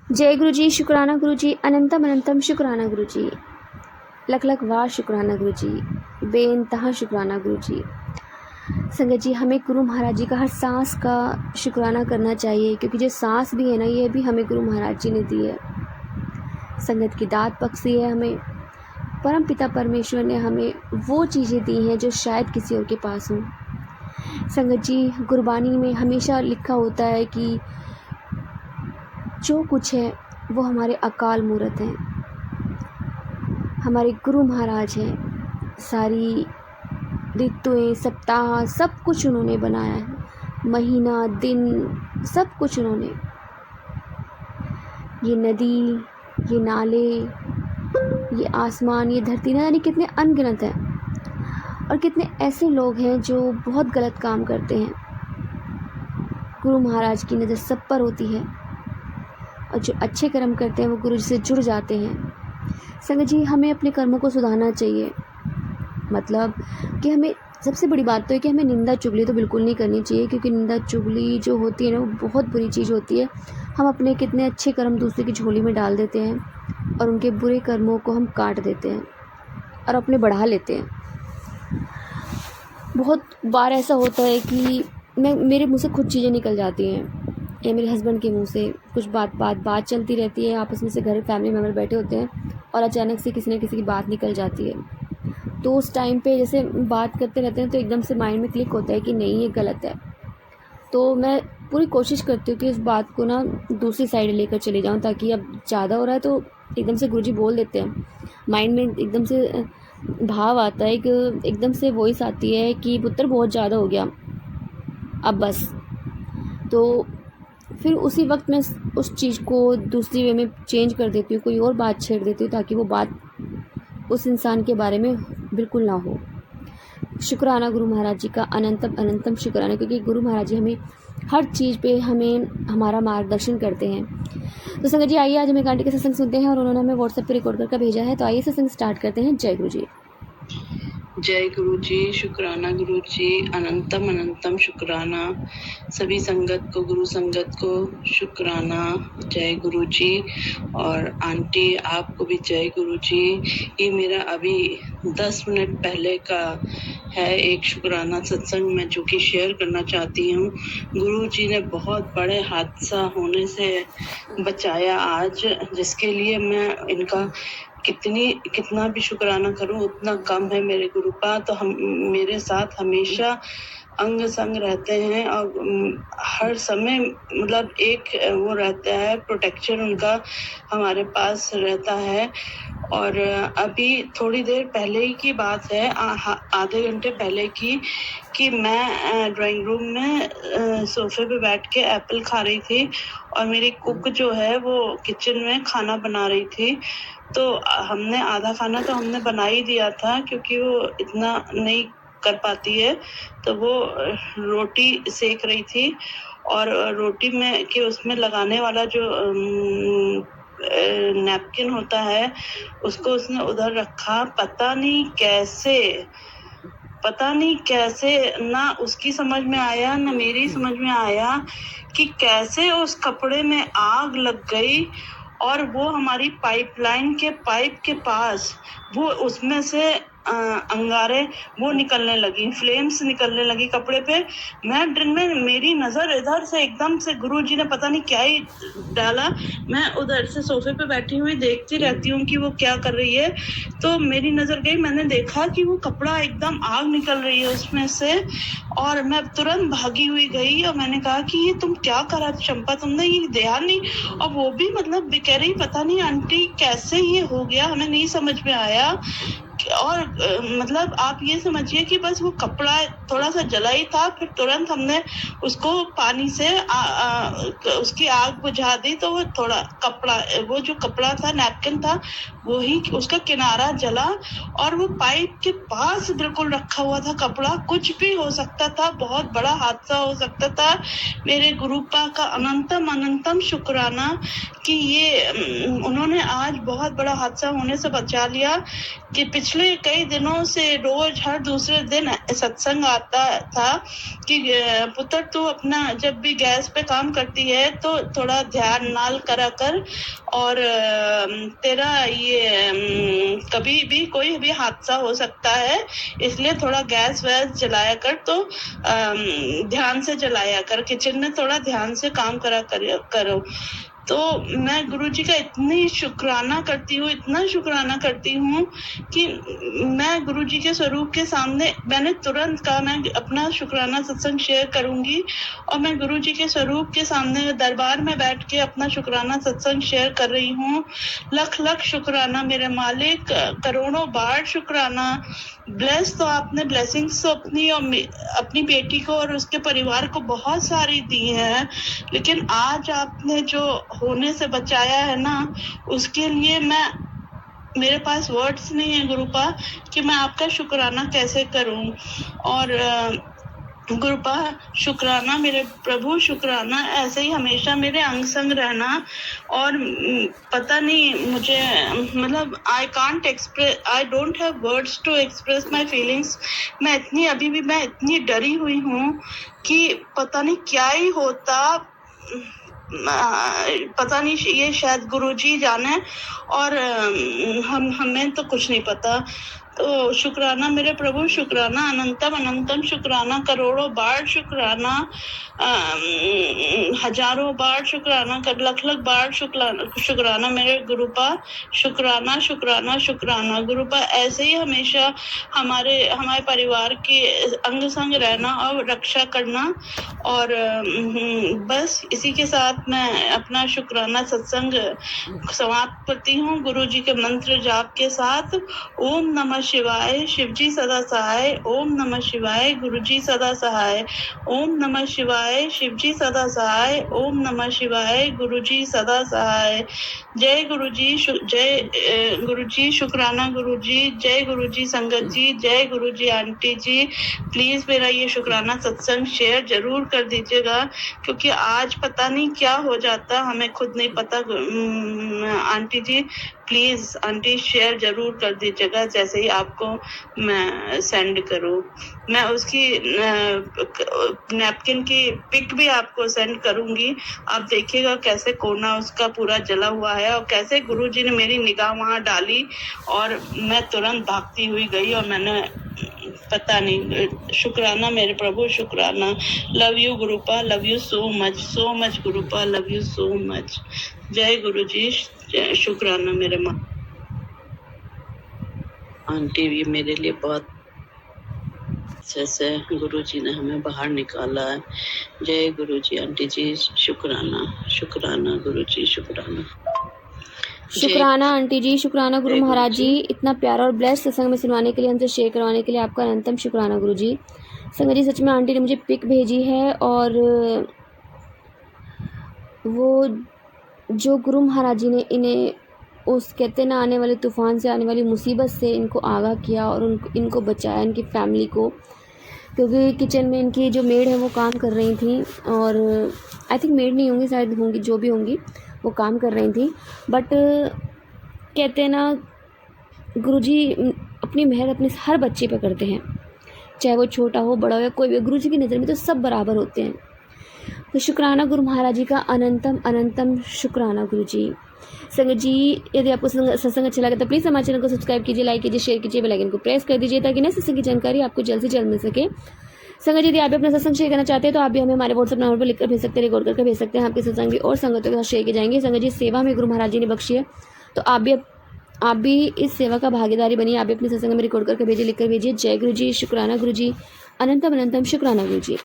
जय गुरु जी, शुक्राना गुरु जी, अनंतम अनंतम शुक्राना गुरु जी, लख लख वार शुक्राना गुरु जी, बेइंतहा शुक्राना गुरु जी। संगत जी, हमें गुरु महाराज जी का हर सांस का शुक्राना करना चाहिए, क्योंकि जो सांस भी है ना, ये भी हमें गुरु महाराज जी ने दी है। संगत की दात बख्शी है हमें। परम पिता परमेश्वर ने हमें वो चीज़ें दी हैं जो शायद किसी और के पास हों। संगत जी, गुरबानी में हमेशा लिखा होता है कि जो कुछ है वो हमारे अकाल मूरत हैं, हमारे गुरु महाराज हैं। सारी ऋतुएं, सप्ताह, सब कुछ उन्होंने बनाया है। महीना, दिन, सब कुछ उन्होंने। ये नदी, ये नाले, ये आसमान, ये धरती, ना जाने कितने अनगिनत हैं। और कितने ऐसे लोग हैं जो बहुत गलत काम करते हैं। गुरु महाराज की नज़र सब पर होती है, और जो अच्छे कर्म करते हैं वो गुरु जी से जुड़ जाते हैं। संगत जी, हमें अपने कर्मों को सुधारना चाहिए। मतलब कि हमें सबसे बड़ी बात तो है कि हमें निंदा चुगली तो बिल्कुल नहीं करनी चाहिए, क्योंकि निंदा चुगली जो होती है ना, वो बहुत बुरी चीज़ होती है। हम अपने कितने अच्छे कर्म दूसरे की झोली में डाल देते हैं, और उनके बुरे कर्मों को हम काट देते हैं और अपने बढ़ा लेते हैं। बहुत बार ऐसा होता है कि मेरे मुँह से खुद चीज़ें निकल जाती हैं, या मेरे हस्बैंड के मुंह से कुछ बात चलती रहती है। आपस में से घर फैमिली मेम्बर बैठे होते हैं, और अचानक से किसी न किसी की बात निकल जाती है। तो उस टाइम पे जैसे बात करते रहते हैं तो एकदम से माइंड में क्लिक होता है कि नहीं, ये गलत है। तो मैं पूरी कोशिश करती हूँ कि इस बात को ना दूसरी साइड लेकर चले जाऊँ, ताकि अब ज़्यादा हो रहा है तो एकदम से गुरुजी बोल देते हैं। माइंड में एकदम से भाव आता है, कि एकदम से वॉइस आती है कि पुत्र बहुत ज़्यादा हो गया, अब बस। तो फिर उसी वक्त मैं उस चीज़ को दूसरी वे में चेंज कर देती हूँ, कोई और बात छेड़ देती हूँ, ताकि वो बात उस इंसान के बारे में बिल्कुल ना हो। शुक्राना गुरु महाराज जी का, अनंतम अनंतम शुक्राना, क्योंकि गुरु महाराज जी हमें हर चीज़ पे हमें हमारा मार्गदर्शन करते हैं। तो संगत जी, आइए आज हम एक आंटी के सत्संग सुनते हैं, और उन्होंने हमें व्हाट्सएप पे रिकॉर्ड करके भेजा है। तो आइए सत्संग स्टार्ट करते हैं। जय गुरु जी। जय गुरु जी, शुक्राना गुरु जी, अनंतम अनंतम शुक्राना। सभी संगत को, गुरु संगत को शुक्राना। जय गुरु जी। और आंटी आपको भी जय गुरु जी। ये मेरा अभी 10 मिनट पहले का है एक शुक्राना सत्संग में, जो कि शेयर करना चाहती हूँ। गुरु जी ने बहुत बड़े हादसा होने से बचाया आज, जिसके लिए मैं इनका कितना भी शुक्राना करूं उतना कम है। मेरे गुरु का तो हम मेरे साथ हमेशा अंग संग रहते हैं, और हर समय मतलब एक वो रहता है, प्रोटेक्शन उनका हमारे पास रहता है। और अभी थोड़ी देर पहले ही की बात है, आधे घंटे पहले की, कि मैं ड्राइंग रूम में सोफे पे बैठ के एप्पल खा रही थी, और मेरी कुक जो है वो किचन में खाना बना रही थी। तो हमने आधा खाना तो हमने बना ही दिया था, क्योंकि वो इतना नहीं कर पाती है। तो वो रोटी सेक रही थी, और रोटी में कि उसमें लगाने वाला जो नैपकिन होता है, उसको उसने उधर रखा। पता नहीं कैसे ना उसकी समझ में आया ना मेरी समझ में आया कि कैसे उस कपड़े में आग लग गई, और वो हमारी पाइपलाइन के पाइप के पास वो उसमें से अंगारे वो निकलने लगी, फ्लेम्स निकलने लगी कपड़े पे। मेरी नजर इधर से एकदम से गुरुजी ने पता नहीं क्या ही डाला। मैं उधर से सोफे पे बैठी हुई देखती रहती हूँ कि वो क्या कर रही है। तो मेरी नजर गई, मैंने देखा कि वो कपड़ा एकदम आग निकल रही है उसमें से, और मैं तुरंत भागी हुई गई, और मैंने कहा कि ये तुम क्या करा चंपा, तुमने ये ध्यान नहीं। और वो भी मतलब कह रही, पता नहीं आंटी कैसे ये हो गया, हमें नहीं समझ में आया। और मतलब आप ये समझिए कि बस वो कपड़ा थोड़ा सा जला ही था, फिर तुरंत हमने उसको पानी से उसकी आग बुझा दी। तो वो थोड़ा कपड़ा, वो जो कपड़ा था, नैपकिन था, वो ही उसका किनारा जला, और वो पाइप के पास बिल्कुल रखा हुआ था कपड़ा। कुछ भी हो सकता था, बहुत बड़ा हादसा हो सकता था। मेरे गुरुपा का अनंतम अनंतम शुक्राना कि ये उन्होंने आज बहुत बड़ा हादसा होने से बचा लिया। कि पिछले पिछले कई दिनों से रोज हर दूसरे दिन सत्संग आता था कि पुत्र तू अपना जब भी गैस पे काम करती है तो थोड़ा ध्यान नाल करा कर, और तेरा ये कभी भी कोई भी हादसा हो सकता है, इसलिए थोड़ा गैस वैस जलाया कर, तो ध्यान से जलाया कर, किचन में थोड़ा ध्यान से काम करो। तो मैं गुरुजी का इतनी शुक्राना करती हूँ, इतना शुक्राना करती हूँ कि मैं गुरुजी के स्वरूप के सामने मैंने तुरंत कहा मैं अपना शुक्राना सत्संग शेयर करूंगी, और मैं गुरुजी के स्वरूप के सामने दरबार में बैठ के अपना शुक्राना सत्संग शेयर कर रही हूँ। लख लख शुक्राना मेरे मालिक, करोड़ों बार शुक्राना। ब्लेस तो आपने ब्लेसिंग्स तो अपनी और अपनी बेटी को और उसके परिवार को बहुत सारी दी है, लेकिन आज आपने जो होने से बचाया है ना, उसके लिए मेरे पास वर्ड्स नहीं है गुरुपा कि मैं आपका शुक्राना कैसे करूं। और गुरुपा शुक्राना मेरे प्रभु, शुक्राना ऐसे ही हमेशा मेरे अंग संग रहना। और पता नहीं मुझे मतलब I don't have words to express my feelings. मैं इतनी डरी हुई हूँ कि पता नहीं क्या ही होता, पता नहीं, ये शायद गुरुजी जाने, और हमें तो कुछ नहीं पता। तो शुक्राना मेरे प्रभु, शुक्राना अनंतम अनंतम शुक्राना, करोड़ों बार शुक्राना, हजारों बार शुक्राना, लख लख बार शुक्राना मेरे गुरुपा, शुक्राना शुक्राना शुक्राना। गुरुपा ऐसे ही हमेशा हमारे परिवार के अंग संग रहना और रक्षा करना। और बस इसी के साथ मैं अपना शुक्राना सत्संग समाप्त करती हूँ गुरुजी के मंत्र जाप के साथ। ओम नमः शिवाय, शिवजी सदा सहाय। ओम नमः शिवाय, गुरुजी सदा सहाय। ओम नमः शिवाय, शिवजी सदा सहाय। ओम नमः शिवाय, गुरुजी सदा सहाय। जय गुरुजी, जय गुरुजी, शुक्राना गुरुजी, जय गुरुजी संगत जी, जय गुरुजी आंटी जी। प्लीज मेरा ये शुक्राना सत्संग शेयर जरूर कर दीजिएगा, क्योंकि आज पता नहीं क्या हो जाता, हमें खुद नहीं पता। Aunty ji please aunty share जरूर कर दीजिएगा, जैसे ही आपको मैं सेंड करूँ। मैं उसकी नैपकिन की पिक भी आपको सेंड करूंगी, आप देखिएगा कैसे कोना उसका पूरा जला हुआ है, और कैसे गुरुजी ने मेरी निगाह वहां डाली और मैं तुरंत भागती हुई गई, और मैंने पता नहीं। शुक्राना मेरे प्रभु, शुक्राना। Love you गुरुपा, love you so much गुरुपा, love you so much. जय गुरुजी, शुक्राना मेरे माँ। आंटी भी मेरे लिए बहुत जैसे गुरुजी ने हमें बाहर निकाला है। जय गुरुजी आंटी जी, शुक्राना शुक्राना गुरुजी, शुक्राना। शुक्राना आंटी जी, शुक्राना गुरु महाराज जी, इतना प्यारा और ब्लेस्ड सत्संग में सुनवाने के लिए, हमसे शेयर करवाने के लिए आपका अनंतम शुक्राना गुरु जी। संगत जी सच में आंटी ने मुझे पिक भेजी है, और वो जो गुरु महाराज जी ने इन्हें उस कहते ना आने वाले तूफान से, आने वाली मुसीबत से इनको आगाह किया और इनको बचाया, इनकी फैमिली को। क्योंकि किचन में इनकी जो मेड है वो काम कर रही थी, और आई थिंक मेड नहीं होंगी, शायद होंगी, जो भी होंगी वो काम कर रही थी। बट कहते हैं ना गुरुजी अपनी मेहर अपने हर बच्चे पे करते हैं, चाहे वो छोटा हो बड़ा हो या कोई भी। गुरुजी की नज़र में तो सब बराबर होते हैं। तो शुक्राना गुरु महाराज जी का अनंतम अनंतम शुक्राना गुरुजी। संगत जी यदि आपको सत्संग अच्छा लगे तो प्लीज़ हमारे चैनल को सब्सक्राइब कीजिए, लाइक कीजिए, शेयर कीजिए, बेल आइकन को प्रेस कर दीजिए, ताकि नए सत्संग की जानकारी आपको जल्द से जल्द मिल सके। संगत जी यदि आप भी अपना सत्संग शेयर करना चाहते हैं तो आप भी हमें हमारे व्हाट्सएप नंबर पर लिखकर भेज सकते हैं, रिकॉर्ड करके भेज सकते हैं। आपके सत्संग भी और संगतों के साथ शेयर किए जाएंगे। संगत जी सेवा में गुरु महाराज जी ने बख्शी है, तो आप भी इस सेवा का भागीदारी बनिए। आप भी अपने सत्संग में रिकॉर्ड करके भेजिए, लिखकर भेजिए। जय गुरु जी, शुक्राना गुरु जी, अनंतम अनंतम शुक्राना गुरु जी।